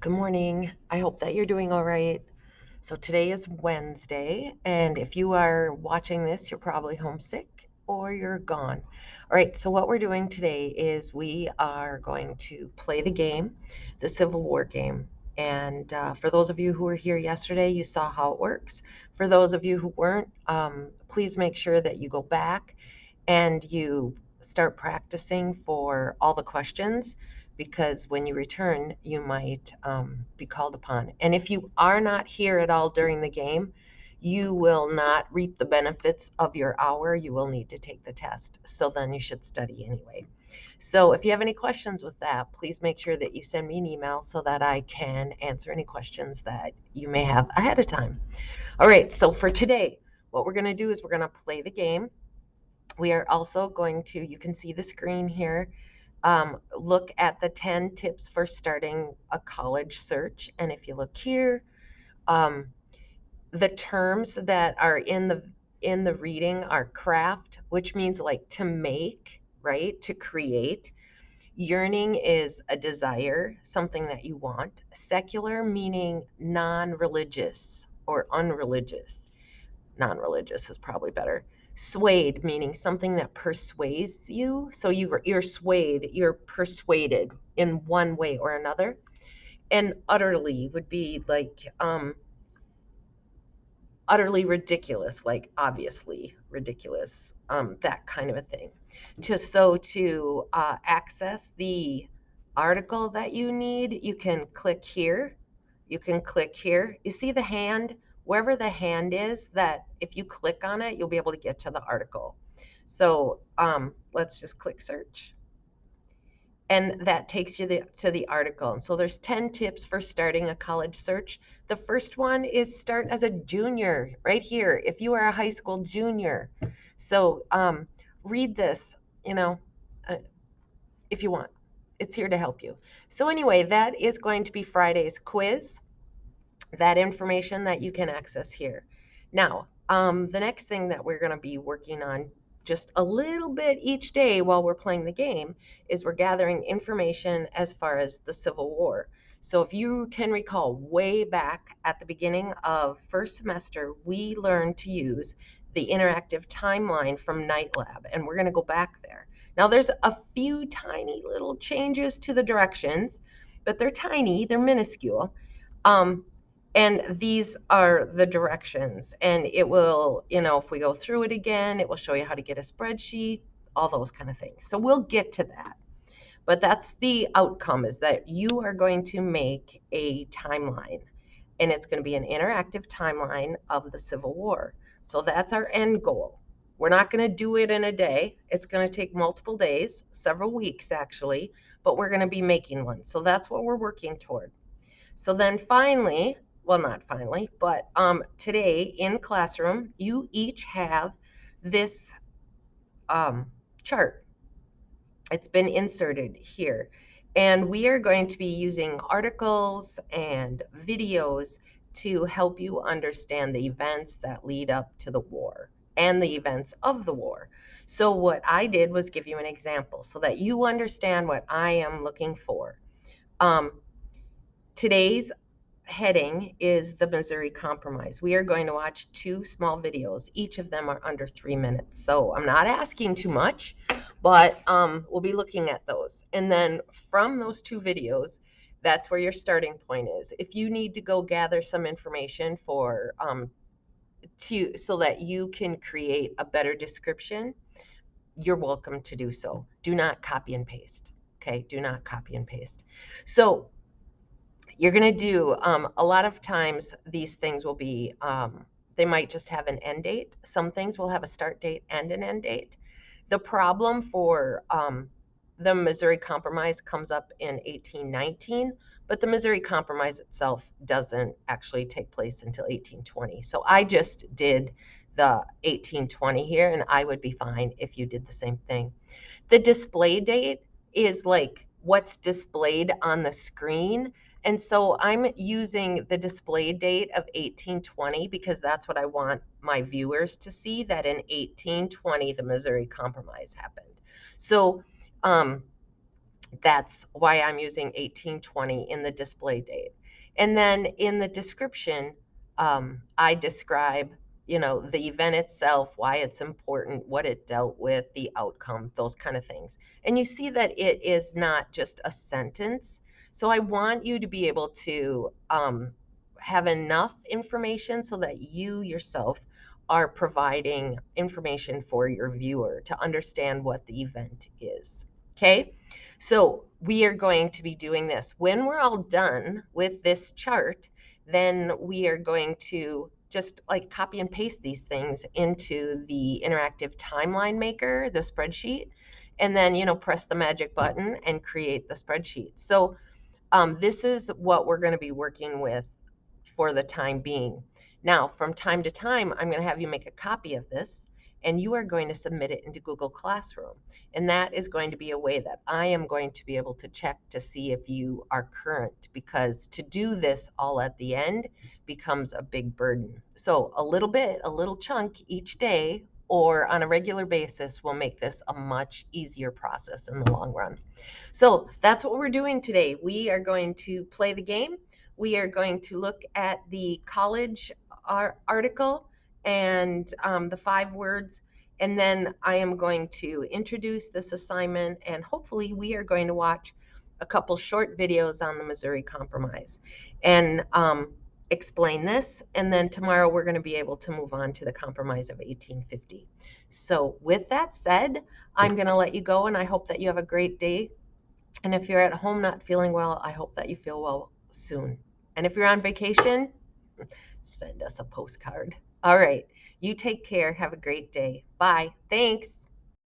Good morning. I hope that you're doing all right. So today is Wednesday, and if you are watching this, you're probably homesick or you're gone. All right, so what we're doing today is we are going to play the game, the Civil War game. And for those of you who were here yesterday, you saw how it works. For those of you who weren't, please make sure that you go back and you start practicing for all the questions because when you return, you might be called upon. And if you are not here at all during the game, you will not reap the benefits of your hour. You will need to take the test. So then you should study anyway. So if you have any questions with that, please make sure that you send me an email so that I can answer any questions that you may have ahead of time. All right, so for today, what we're going to do is we're going to play the game. We are also going to, you can see the screen here, look at the 10 tips for starting a college search. And if you look here, um, the terms that are in the reading are craft, which means like to make, right? To create. Yearning is a desire, something that you want. Secular meaning non-religious or unreligious. Non-religious is probably better. Swayed meaning something that persuades you. So you're swayed, you're persuaded in one way or another. And utterly would be like utterly ridiculous, like obviously ridiculous, that kind of a thing. To access the article that you need, you can click here. You can click here. You see the hand, wherever the hand is, that if you click on it, you'll be able to get to the article. So let's just click search and that takes you to the article. So there's 10 tips for starting a college search. The first one is start as a junior right here if you are a high school junior. So read this, you know, uh, if you want. It's here to help you. So anyway, that is going to be Friday's quiz, that information that you can access here. Now, the next thing that we're going to be working on just a little bit each day while we're playing the game is we're gathering information as far as the Civil War. So if you can recall way back at the beginning of first semester, we learned to use the interactive timeline from Night Lab, and we're going to go back there. Now there's a few tiny little changes to the directions, but they're tiny, they're minuscule. Um, and these are the directions. And it will, if we go through it again, it will show you how to get a spreadsheet, all those kind of things. So we'll get to that. But that's the outcome, is that you are going to make a timeline. And it's going to be an interactive timeline of the Civil War. So that's our end goal. We're not going to do it in a day. It's going to take multiple days, several weeks actually, but we're going to be making one. So that's what we're working toward. So then finally, well, not finally, but today in classroom, you each have this um, chart. It's been inserted here. And we are going to be using articles and videos to help you understand the events that lead up to the war and the events of the war. So what I did was give you an example so that you understand what I am looking for. Um, Today's heading is the Missouri Compromise. We are going to watch two small videos. Each of them are under 3 minutes. So I'm not asking too much, but we'll be looking at those. And then from those two videos, that's where your starting point is. If you need to go gather some information for so that you can create a better description, you're welcome to do so. Do not copy and paste. Okay, do not copy and paste. So you're going to do a lot of times these things will be they might just have an end date. Some things will have a start date and an end date. The problem for the Missouri Compromise comes up in 1819, but the Missouri Compromise itself doesn't actually take place until 1820. So I just did the 1820 here, and I would be fine if you did the same thing. The display date is like what's displayed on the screen. And so I'm using the display date of 1820 because that's what I want my viewers to see, that in 1820 the Missouri Compromise happened. So That's why I'm using 1820 in the display date. And then in the description, I describe, the event itself, why it's important, what it dealt with, the outcome, those kind of things. And you see that it is not just a sentence. So I want you to be able to have enough information so that you yourself are providing information for your viewer to understand what the event is. Okay? So we are going to be doing this. When we're all done with this chart, then we are going to just like copy and paste these things into the interactive timeline maker, the spreadsheet, and then, press the magic button and create the spreadsheet. So this is what we're going to be working with for the time being. Now, from time to time, I'm going to have you make a copy of this and you are going to submit it into Google Classroom. And that is going to be a way that I am going to be able to check to see if you are current, because to do this all at the end becomes a big burden. So a little bit, a little chunk each day or on a regular basis will make this a much easier process in the long run. So that's what we're doing today. We are going to play the game. We are going to look at the college article and the 5 words. And then I am going to introduce this assignment, and hopefully we are going to watch a couple short videos on the Missouri Compromise and explain this. And then tomorrow we're going to be able to move on to the Compromise of 1850. So with that said, I'm going to let you go, and I hope that you have a great day. And if you're at home not feeling well, I hope that you feel well soon. And if you're on vacation, send us a postcard. All right. You take care. Have a great day. Bye. Thanks.